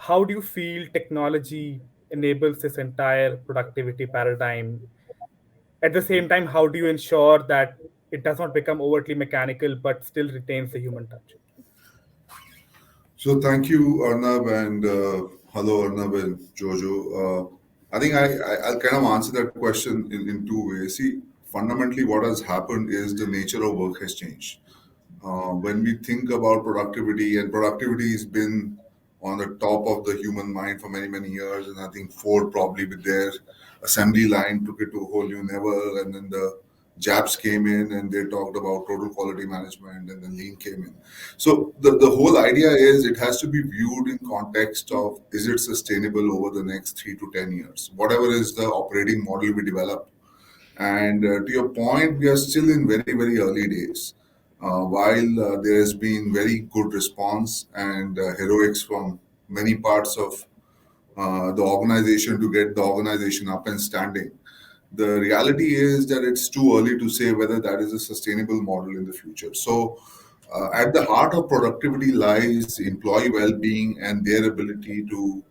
how do you feel technology enables this entire productivity paradigm? At the same time, how do you ensure that it does not become overtly mechanical but still retains the human touch? So thank you, Arnab, and hello, Arnab and Jojo. I think I'll kind of answer that question in two ways. See, fundamentally, what has happened is the nature of work has changed. When we think about productivity, and productivity has been on the top of the human mind for many, many years, and I think Ford probably with their assembly line took it to a whole new level, and then the Japs came in and they talked about total quality management, and then Lean came in. So the whole idea is it has to be viewed in context of is it sustainable over the next 3 to 10 years, whatever is the operating model we develop. And to your point, we are still in very, very early days. While there has been very good response and heroics from many parts of the organization to get the organization up and standing, the reality is that it's too early to say whether that is a sustainable model in the future. So, at the heart of productivity lies employee well being and their ability to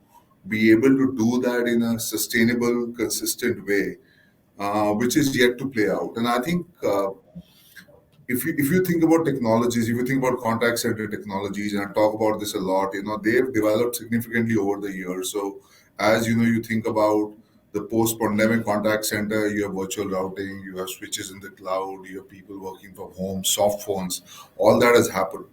be able to do that in a sustainable, consistent way, which is yet to play out. And I think if you think about technologies, if you think about contact center technologies, and I talk about this a lot, they've developed significantly over the years. So as you know, you think about the post-pandemic contact center, you have virtual routing, you have switches in the cloud, you have people working from home, soft phones, all that has happened.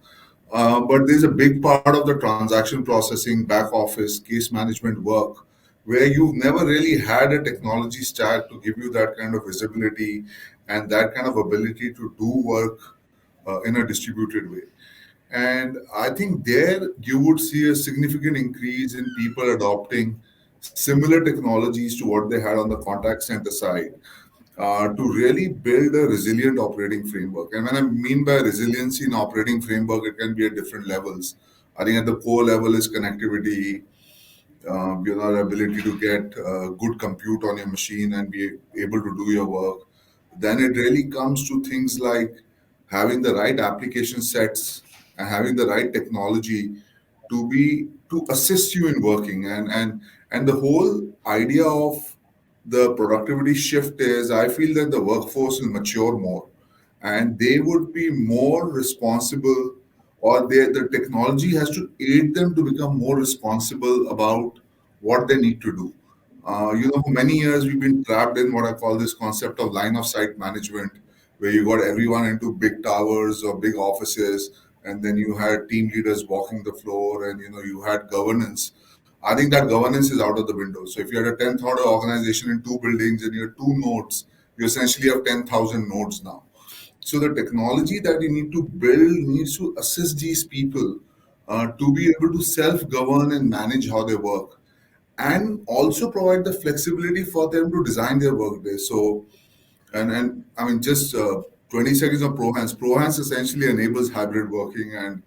But there's a big part of the transaction processing, back office, case management work where you've never really had a technology stack to give you that kind of visibility and that kind of ability to do work in a distributed way. And I think there you would see a significant increase in people adopting similar technologies to what they had on the contact center side to really build a resilient operating framework. And when I mean by resiliency in operating framework, it can be at different levels. I think at the core level is connectivity, ability to get good compute on your machine and be able to do your work. Then it really comes to things like having the right application sets and having the right technology to assist you in working. And the whole idea of the productivity shift is I feel that the workforce will mature more and they would be more responsible, or the technology has to aid them to become more responsible about what they need to do. For many years we've been trapped in what I call this concept of line of sight management, where you got everyone into big towers or big offices, and then you had team leaders walking the floor, and you had governance. I think that governance is out of the window. So if you had a 10th order organization in two buildings and you have two nodes, you essentially have 10,000 nodes now. So the technology that you need to build needs to assist these people to be able to self-govern and manage how they work, and also provide the flexibility for them to design their workday. So, and I mean, just 20 seconds of ProHance. ProHance essentially enables hybrid working and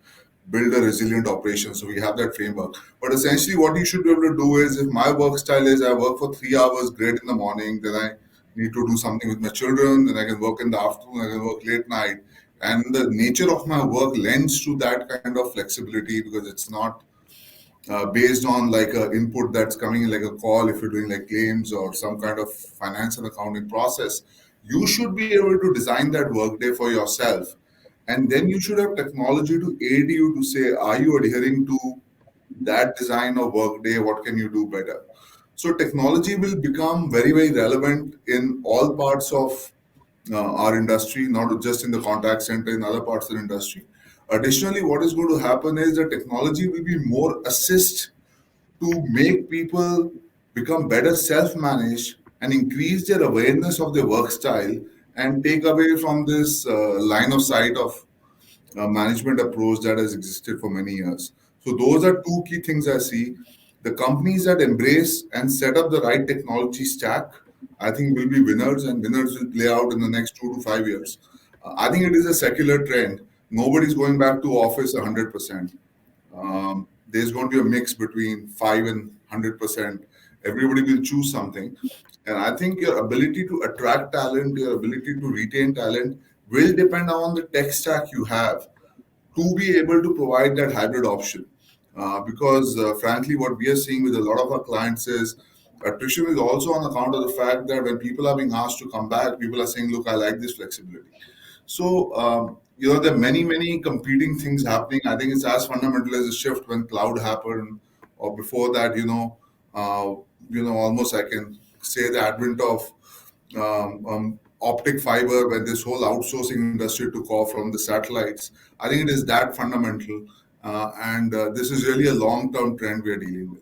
build a resilient operation. So we have that framework. But essentially, what you should be able to do is, if my work style is I work for 3 hours, great in the morning, then I need to do something with my children, then I can work in the afternoon, I can work late night. And the nature of my work lends to that kind of flexibility because it's not based on like a input that's coming in like a call if you're doing like claims or some kind of finance and accounting process. You should be able to design that workday for yourself, and then you should have technology to aid you to say, are you adhering to that design of workday? What can you do better? So technology will become very, very relevant in all parts of our industry, not just in the contact center, in other parts of the industry. Additionally, what is going to happen is the technology will be more assist to make people become better self-managed and increase their awareness of their work style and take away from this line of sight of management approach that has existed for many years. So those are two key things I see. The companies that embrace and set up the right technology stack, I think will be winners, and winners will play out in the next 2 to 5 years. I think it is a secular trend. Nobody's going back to office 100%. There's going to be a mix between 5 and 100%. Everybody will choose something. And I think your ability to attract talent, your ability to retain talent will depend on the tech stack you have to be able to provide that hybrid option. because frankly, what we are seeing with a lot of our clients is attrition is also on account of the fact that when people are being asked to come back, people are saying, "Look, I like this flexibility." So, there are many, many competing things happening. I think it's as fundamental as a shift when cloud happened, or before that, almost I can say the advent of optic fiber, when this whole outsourcing industry took off from the satellites. I think it is that fundamental, and this is really a long-term trend we are dealing with.